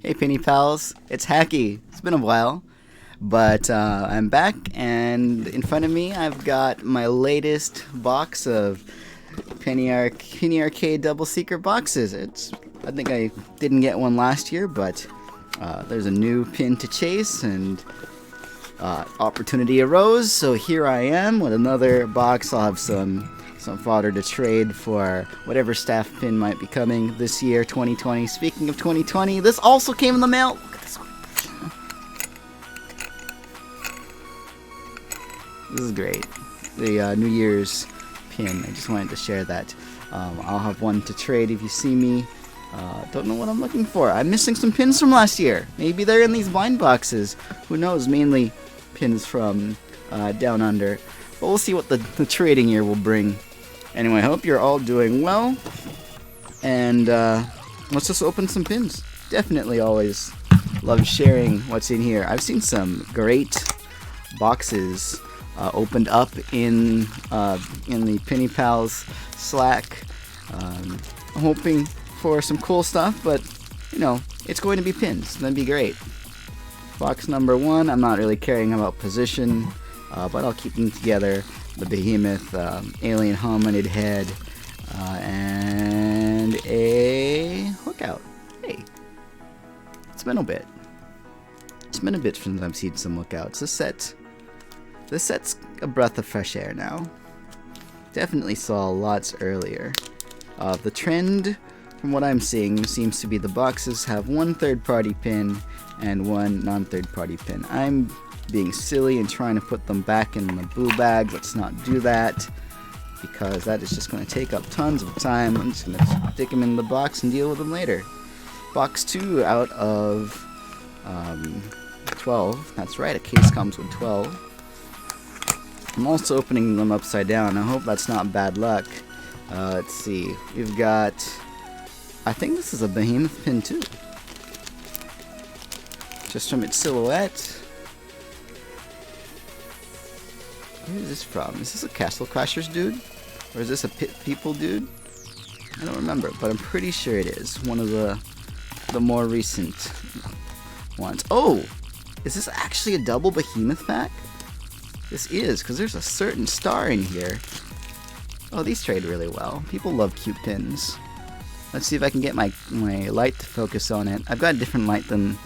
Hey Penny pals, it's Hacky. It's been a while, but I'm back, and in front of me I've got my latest box of Penny Arcade Double Secret boxes. I think I didn't get one last year, but there's a new pin to chase, and opportunity arose, so here I am with another box. I'll have some fodder to trade for whatever staff pin might be coming this year, 2020. Speaking of 2020, this also came in the mail. Look at this one. This is great. The New Year's pin. I just wanted to share that. I'll have one to trade if you see me. Don't know what I'm looking for. I'm missing some pins from last year. Maybe they're in these blind boxes. Who knows? Mainly pins from down under. But we'll see what the trading year will bring. Anyway, I hope you're all doing well. And let's just open some pins. Definitely always love sharing what's in here. I've seen some great boxes opened up in the Penny Pals Slack. I'm hoping for some cool stuff, but you know, it's going to be pins. That'd be great. Box number 1, I'm not really caring about position, but I'll keep them together. The behemoth, alien hominid head, and a hookout. Hey, it's been a bit. It's been a bit since I've seen some lookouts. This set's a breath of fresh air now. Definitely saw lots earlier. The trend, from what I'm seeing, seems to be the boxes have one third-party pin and one non-third-party pin. I'm being silly and trying to put them back in the blue bag. Let's not do that, because that is just going to take up tons of time. I'm just going to stick them in the box and deal with them later. Box 2 out of 12. That's right, a case comes with 12. I'm also opening them upside down. I hope that's not bad luck. Let's see. We've got... I think this is a behemoth pin too. Just from its silhouette. Who is this from? Is this a Castle Crashers dude? Or is this a Pit People dude? I don't remember, but I'm pretty sure it is. One of the more recent ones. Oh! Is this actually a double behemoth pack? This is, because there's a certain star in here. Oh, these trade really well. People love cute pins. Let's see if I can get my light to focus on it. I've got a different light than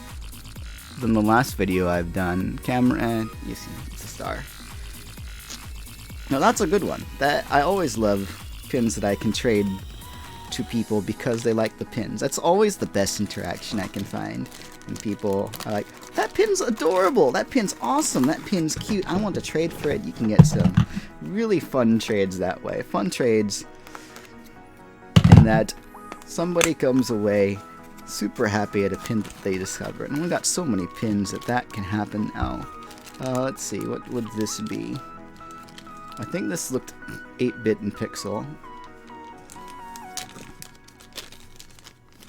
the last video I've done. Camera, you see, it's a star. Now that's a good one. I always love pins that I can trade to people because they like the pins. That's always the best interaction I can find. And people are like, that pin's adorable, that pin's awesome, that pin's cute, I want to trade for it. You can get some really fun trades that way. Fun trades in that somebody comes away super happy at a pin that they discover. And we got so many pins that can happen now. Let's see, what would this be? I think this looked 8-bit in pixel.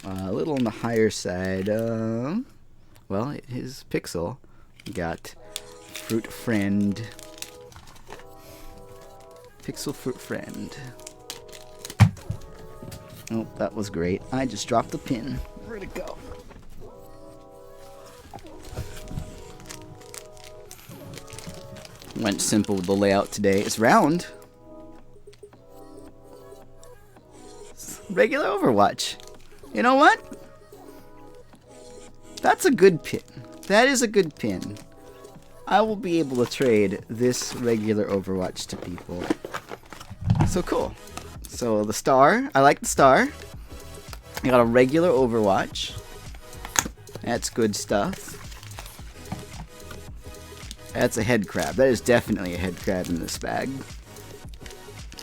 A little on the higher side. Well, it is pixel. We got Fruit Friend. Pixel Fruit Friend. Oh, that was great. I just dropped the pin. Where'd it go? Went simple with the layout today. It's round. It's regular Overwatch. You know what? That's a good pin. That is a good pin. I will be able to trade this regular Overwatch to people. So cool. So the star, I like the star. I got a regular Overwatch. That's good stuff. That's a head crab. That is definitely a head crab in this bag.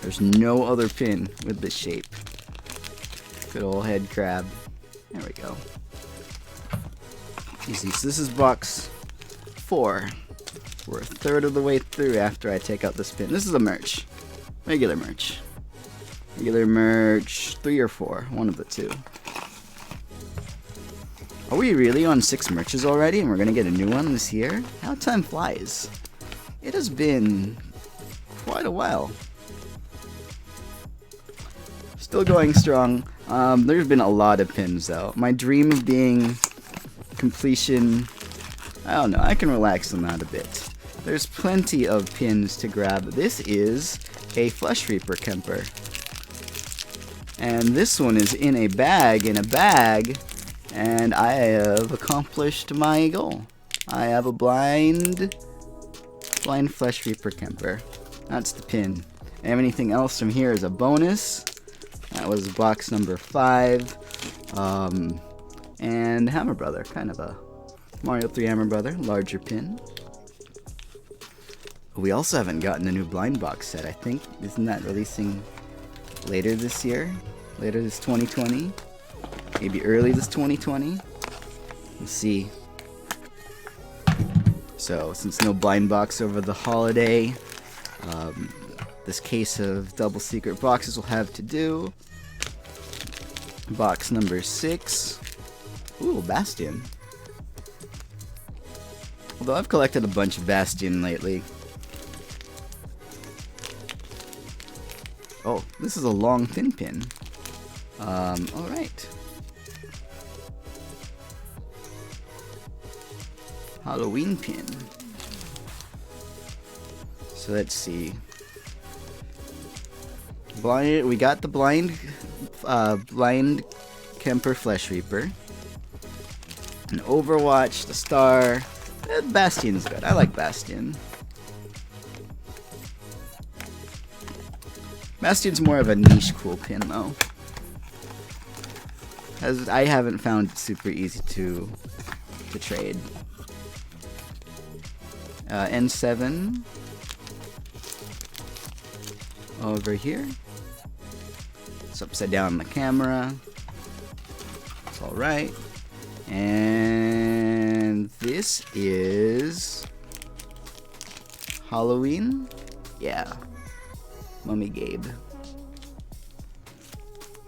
There's no other pin with this shape. Good old head crab. There we go. Easy. So this is box 4. We're a third of the way through after I take out this pin. This is a merch. Regular merch. Regular merch 3 or 4. One of the two. Are we really on 6 merches already and we're gonna get a new one this year? How time flies. It has been quite a while. Still going strong. There's been a lot of pins though. My dream of being completion. I don't know, I can relax on that a bit. There's plenty of pins to grab. This is a Fleshreaper Kemper. And this one is in a bag, and I have accomplished my goal. I have a blind Fleshreaper Kemper. That's the pin. And anything else from here is a bonus. That was box number 5. And Hammer Brother, kind of a Mario 3 Hammer Brother, larger pin. We also haven't gotten the new blind box set, I think. Isn't that releasing later this year? Later this 2020? Maybe early this 2020? We'll see. So, since no blind box over the holiday, this case of double secret boxes will have to do. Box number 6. Ooh, Bastion. Although I've collected a bunch of Bastion lately. Oh, this is a long thin pin. Alright. Halloween pin. So let's see. We got the blind Kemper Fleshreaper. An Overwatch, the star. Bastion's good. I like Bastion. Bastion's more of a niche cool pin though. As I haven't found it super easy to trade. N7 over here. It's upside down on the camera. It's alright. And this is Halloween? Yeah. Mummy Gabe.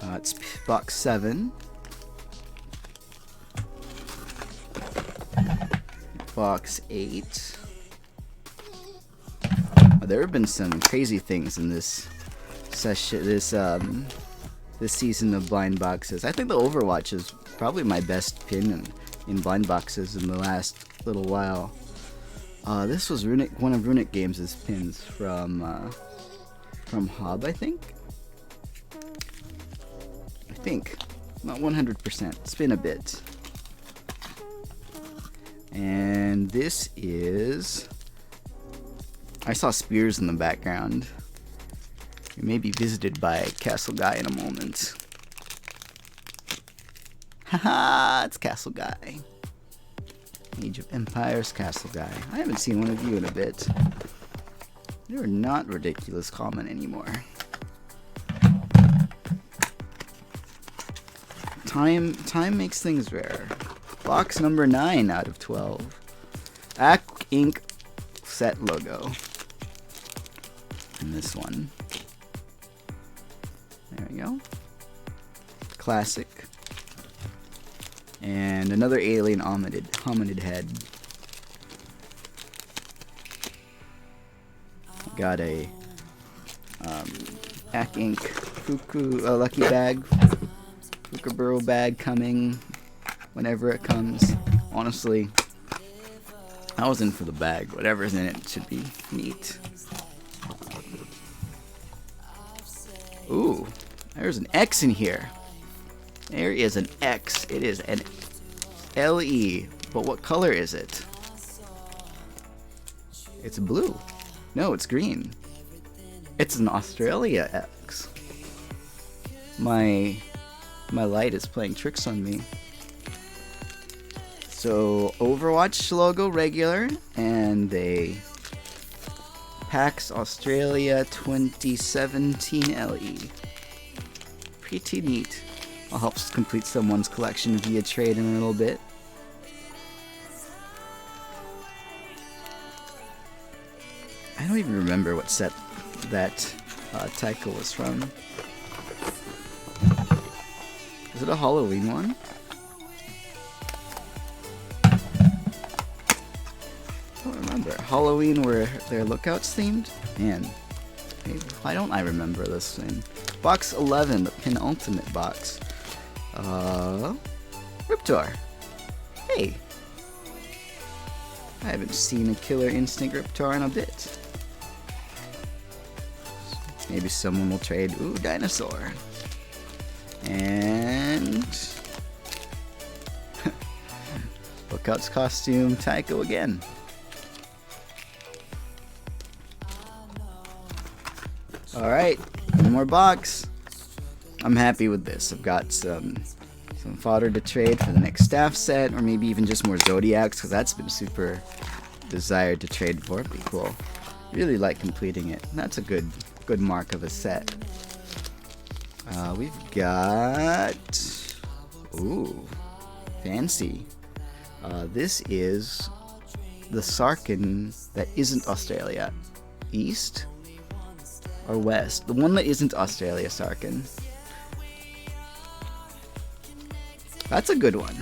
It's box 7. Box 8. There have been some crazy things in this session, this season of blind boxes. I think the Overwatch is probably my best pin in blind boxes in the last little while. This was one of Runic Games' pins from Hob, I think. Not 100%. It's been a bit. And this is... I saw spears in the background. You may be visited by Castle Guy in a moment. Haha, it's Castle Guy. Age of Empires Castle Guy. I haven't seen one of you in a bit. You're not ridiculous common anymore. Time makes things rare. Box number 9 out of 12. Ak Inc. set logo. And this one. There we go. Classic. And another alien hominid head. Got a Ak Inc. Fuku lucky bag. Kookaburra bag coming whenever it comes. Honestly, I was in for the bag. Whatever's in it should be neat. Ooh, there's an X in here. There is an X. It is an LE. But what color is it? It's blue. No, it's green. It's an Australia X. My light is playing tricks on me. So, Overwatch logo regular, and a PAX Australia 2017 LE. Pretty neat. I'll help complete someone's collection via trade in a little bit. I don't even remember what set that Taiko was from. Is it a Halloween one? I don't remember. Halloween were their lookouts themed? Man, why don't I remember this thing? Box 11, the penultimate box. Riptor. Hey! I haven't seen a Killer Instinct Reptar in a bit. Maybe someone will trade. Ooh, Dinosaur. And... Lookout's costume, Tycho again. Alright, one more box. I'm happy with this. I've got some fodder to trade for the next staff set, or maybe even just more Zodiacs, because that's been super desired to trade for. It'd be cool. Really like completing it. That's a good mark of a set. We've got... Ooh, fancy. This is the Sarkin that isn't Australia. East or West? The one that isn't Australia Sarkin. That's a good one.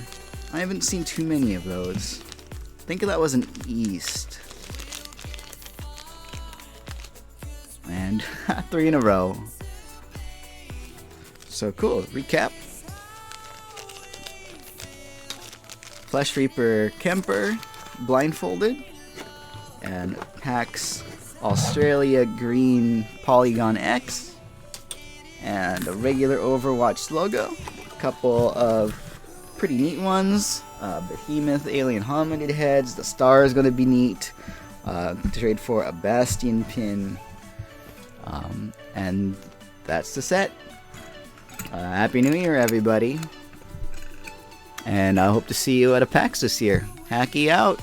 I haven't seen too many of those. I think that was an East. And 3 in a row. So cool. Recap. Fleshreaper Kemper, blindfolded. And PAX Australia Green Polygon X. And a regular Overwatch logo. A couple of pretty neat ones. Behemoth alien hominid heads. The star is going to be neat. Trade for a Bastion pin. And that's the set. Happy New Year, everybody. And I hope to see you at a PAX this year. Hacky out.